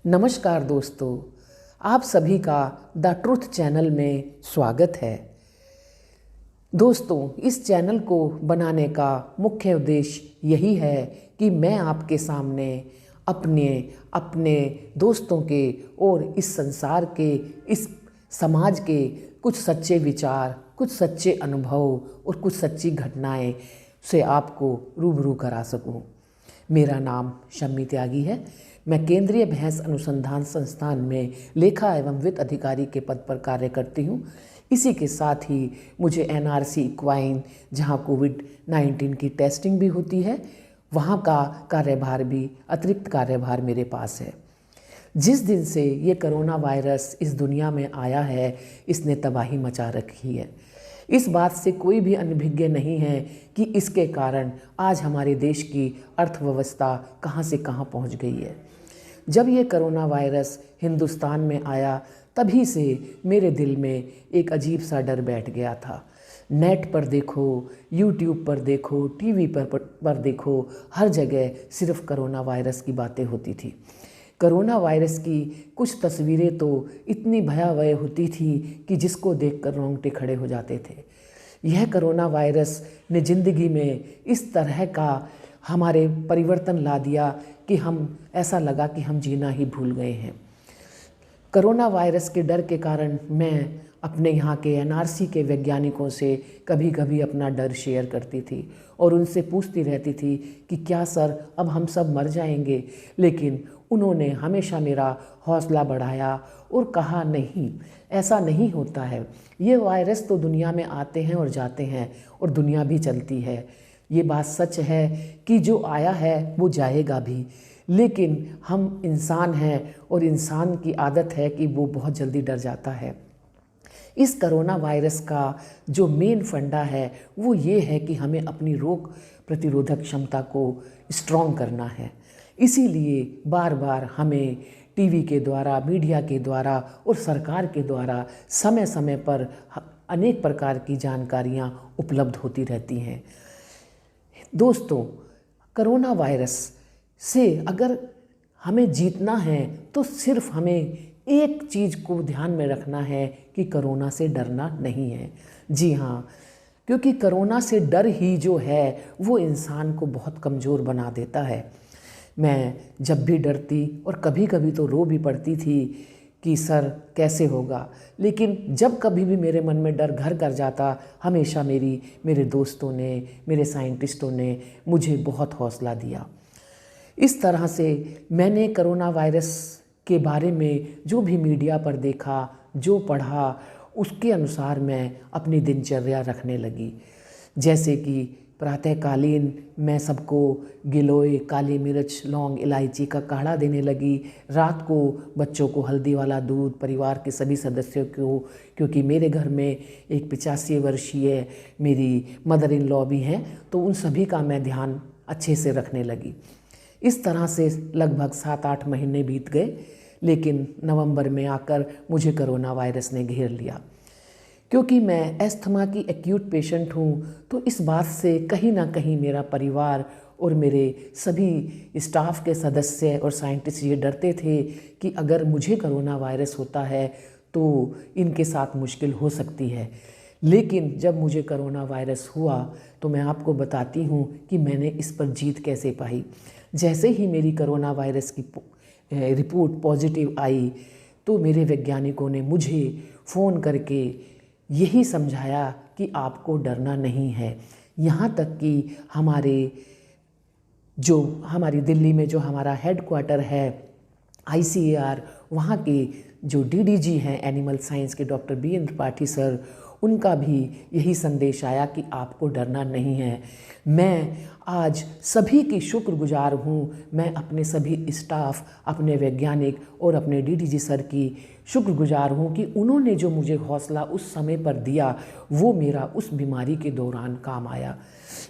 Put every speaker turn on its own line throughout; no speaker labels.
नमस्कार दोस्तों, आप सभी का द ट्रुथ चैनल में स्वागत है। दोस्तों, इस चैनल को बनाने का मुख्य उद्देश्य यही है कि मैं आपके सामने अपने अपने दोस्तों के और इस संसार के, इस समाज के कुछ सच्चे विचार, कुछ सच्चे अनुभव और कुछ सच्ची घटनाएं से आपको रूबरू करा सकूं। मेरा नाम शम्मी त्यागी है। मैं केंद्रीय भैंस अनुसंधान संस्थान में लेखा एवं वित्त अधिकारी के पद पर कार्य करती हूँ। इसी के साथ ही मुझे एनआरसी इक्वाइन, जहाँ कोविड-19 की टेस्टिंग भी होती है, वहाँ का कार्यभार भी, अतिरिक्त कार्यभार मेरे पास है। जिस दिन से ये कोरोना वायरस इस दुनिया में आया है, इसने तबाही मचा रखी है। इस बात से कोई भी अनभिज्ञ नहीं है कि इसके कारण आज हमारे देश की अर्थव्यवस्था कहाँ से कहाँ पहुँच गई है। जब ये कोरोना वायरस हिंदुस्तान में आया, तभी से मेरे दिल में एक अजीब सा डर बैठ गया था। नेट पर देखो, यूट्यूब पर देखो, टीवी पर देखो, हर जगह सिर्फ कोरोना वायरस की बातें होती थी। कोरोना वायरस की कुछ तस्वीरें तो इतनी भयावह होती थी कि जिसको देखकर रोंगटे खड़े हो जाते थे। यह कोरोना वायरस ने ज़िंदगी में इस तरह का हमारे परिवर्तन ला दिया कि हम ऐसा लगा कि हम जीना ही भूल गए हैं। कोरोना वायरस के डर के कारण मैं अपने यहाँ के एनआरसी के वैज्ञानिकों से कभी कभी अपना डर शेयर करती थी और उनसे पूछती रहती थी कि क्या सर, अब हम सब मर जाएंगे। लेकिन उन्होंने हमेशा मेरा हौसला बढ़ाया और कहा, नहीं, ऐसा नहीं होता है। ये वायरस तो दुनिया में आते हैं और जाते हैं और दुनिया भी चलती है। ये बात सच है कि जो आया है वो जाएगा भी, लेकिन हम इंसान हैं और इंसान की आदत है कि वो बहुत जल्दी डर जाता है। इस कोरोना वायरस का जो मेन फंडा है वो ये है कि हमें अपनी रोग प्रतिरोधक क्षमता को स्ट्रॉन्ग करना है। इसीलिए बार बार हमें टीवी के द्वारा, मीडिया के द्वारा और सरकार के द्वारा समय समय पर अनेक प्रकार की जानकारियाँ उपलब्ध होती रहती हैं। दोस्तों, कोरोना वायरस से अगर हमें जीतना है तो सिर्फ हमें एक चीज़ को ध्यान में रखना है कि कोरोना से डरना नहीं है। जी हाँ, क्योंकि कोरोना से डर ही जो है वो इंसान को बहुत कमज़ोर बना देता है। मैं जब भी डरती और कभी कभी तो रो भी पड़ती थी कि सर कैसे होगा, लेकिन जब कभी भी मेरे मन में डर घर कर जाता, हमेशा मेरे दोस्तों ने, मेरे साइंटिस्टों ने मुझे बहुत हौसला दिया। इस तरह से मैंने कोरोना वायरस के बारे में जो भी मीडिया पर देखा, जो पढ़ा, उसके अनुसार मैं अपनी दिनचर्या रखने लगी। जैसे कि प्रातःकालीन मैं सबको गिलोय, काली मिर्च, लौंग, इलायची का काढ़ा देने लगी। रात को बच्चों को हल्दी वाला दूध, परिवार के सभी सदस्यों को, क्योंकि मेरे घर में एक 85 वर्षीय मेरी मदर इन लॉ भी हैं, तो उन सभी का मैं ध्यान अच्छे से रखने लगी। इस तरह से लगभग 7-8 महीने बीत गए, लेकिन नवंबर में आकर मुझे कोरोना वायरस ने घेर लिया। क्योंकि मैं अस्थमा की एक्यूट पेशेंट हूँ, तो इस बात से कहीं ना कहीं मेरा परिवार और मेरे सभी स्टाफ के सदस्य और साइंटिस्ट ये डरते थे कि अगर मुझे कोरोना वायरस होता है तो इनके साथ मुश्किल हो सकती है। लेकिन जब मुझे कोरोना वायरस हुआ तो मैं आपको बताती हूँ कि मैंने इस पर जीत कैसे पाई। जैसे ही मेरी कोरोना वायरस की रिपोर्ट पॉजिटिव आई तो मेरे वैज्ञानिकों ने मुझे फ़ोन करके यही समझाया कि आपको डरना नहीं है। यहाँ तक कि हमारी दिल्ली में जो हमारा हेडक्वार्टर है ICAR, वहाँ के जो DDG हैं एनिमल साइंस के डॉक्टर BN त्रिपाठी सर, उनका भी यही संदेश आया कि आपको डरना नहीं है। मैं आज सभी की शुक्रगुजार हूँ। मैं अपने सभी स्टाफ, अपने वैज्ञानिक और अपने DDG सर की शुक्रगुजार हूँ कि उन्होंने जो मुझे हौसला उस समय पर दिया वो मेरा उस बीमारी के दौरान काम आया।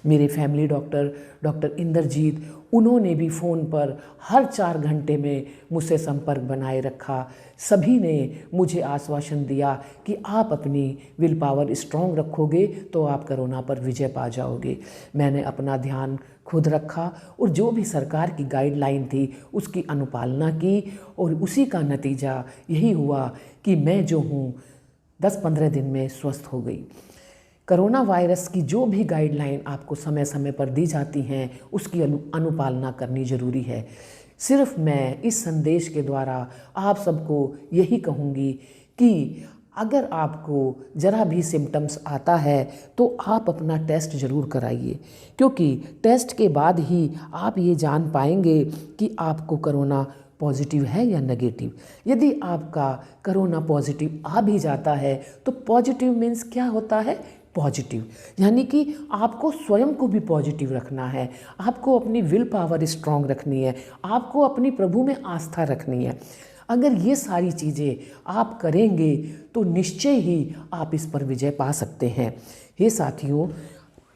मेरे फैमिली डॉक्टर इंद्रजीत, उन्होंने भी फ़ोन पर हर 4 घंटे में मुझसे संपर्क बनाए रखा। सभी ने मुझे आश्वासन दिया कि आप अपनी विल पावर स्ट्रॉन्ग रखोगे तो आप कोरोना पर विजय पा जाओगे। मैंने अपना ध्यान ध्यान खुद रखा और जो भी सरकार की गाइडलाइन थी उसकी अनुपालना की, और उसी का नतीजा यही हुआ कि मैं जो हूँ 10-15 दिन में स्वस्थ हो गई। कोरोना वायरस की जो भी गाइडलाइन आपको समय समय पर दी जाती हैं उसकी अनुपालना करनी ज़रूरी है। सिर्फ मैं इस संदेश के द्वारा आप सबको यही कहूँगी कि अगर आपको ज़रा भी सिम्टम्स आता है तो आप अपना टेस्ट ज़रूर कराइए, क्योंकि टेस्ट के बाद ही आप ये जान पाएंगे कि आपको कोरोना पॉजिटिव है या नेगेटिव। यदि आपका कोरोना पॉजिटिव आ भी जाता है तो पॉजिटिव मीन्स क्या होता है? पॉजिटिव, यानी कि आपको स्वयं को भी पॉजिटिव रखना है, आपको अपनी विल पावर स्ट्रांग रखनी है, आपको अपनी प्रभु में आस्था रखनी है। अगर ये सारी चीज़ें आप करेंगे तो निश्चय ही आप इस पर विजय पा सकते हैं। हे साथियों,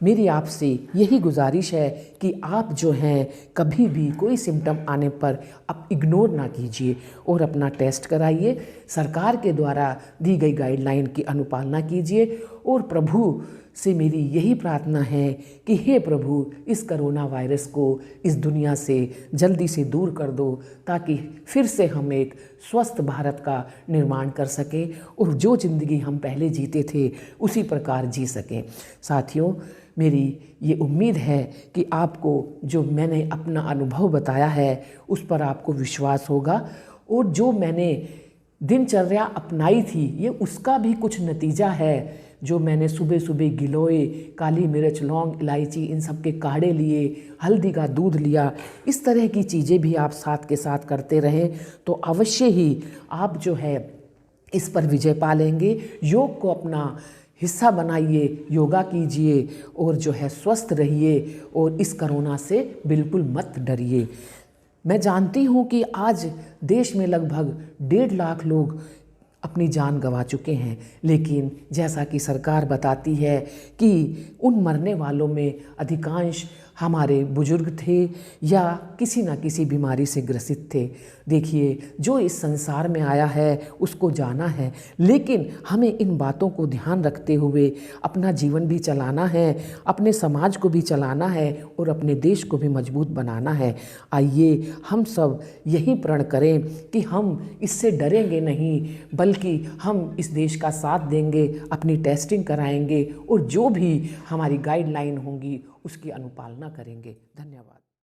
मेरी आपसे यही गुजारिश है कि आप जो हैं कभी भी कोई सिम्टम आने पर आप इग्नोर ना कीजिए और अपना टेस्ट कराइए, सरकार के द्वारा दी गई गाइडलाइन की अनुपालना कीजिए, और प्रभु से मेरी यही प्रार्थना है कि हे प्रभु, इस कोरोना वायरस को इस दुनिया से जल्दी से दूर कर दो, ताकि फिर से हम एक स्वस्थ भारत का निर्माण कर सकें और जो ज़िंदगी हम पहले जीते थे उसी प्रकार जी सकें। साथियों, मेरी ये उम्मीद है कि आपको जो मैंने अपना अनुभव बताया है उस पर आपको विश्वास होगा, और जो मैंने दिनचर्या अपनाई थी ये उसका भी कुछ नतीजा है। जो मैंने सुबह सुबह गिलोय, काली मिर्च, लौंग, इलायची इन सब के काढ़े लिए, हल्दी का दूध लिया, इस तरह की चीज़ें भी आप साथ के साथ करते रहें तो अवश्य ही आप जो है इस पर विजय पा लेंगे। योग को अपना हिस्सा बनाइए, योगा कीजिए और जो है स्वस्थ रहिए, और इस कोरोना से बिल्कुल मत डरिए। मैं जानती हूँ कि आज देश में लगभग 1.5 लाख लोग अपनी जान गंवा चुके हैं, लेकिन जैसा कि सरकार बताती है कि उन मरने वालों में अधिकांश हमारे बुजुर्ग थे या किसी न किसी बीमारी से ग्रसित थे। देखिए, जो इस संसार में आया है उसको जाना है, लेकिन हमें इन बातों को ध्यान रखते हुए अपना जीवन भी चलाना है, अपने समाज को भी चलाना है और अपने देश को भी मजबूत बनाना है। आइए हम सब यही प्रण करें कि हम इससे डरेंगे नहीं, बल्कि हम इस देश का साथ देंगे, अपनी टेस्टिंग कराएंगे और जो भी हमारी गाइडलाइन होंगी उसकी अनुपालना करेंगे। धन्यवाद।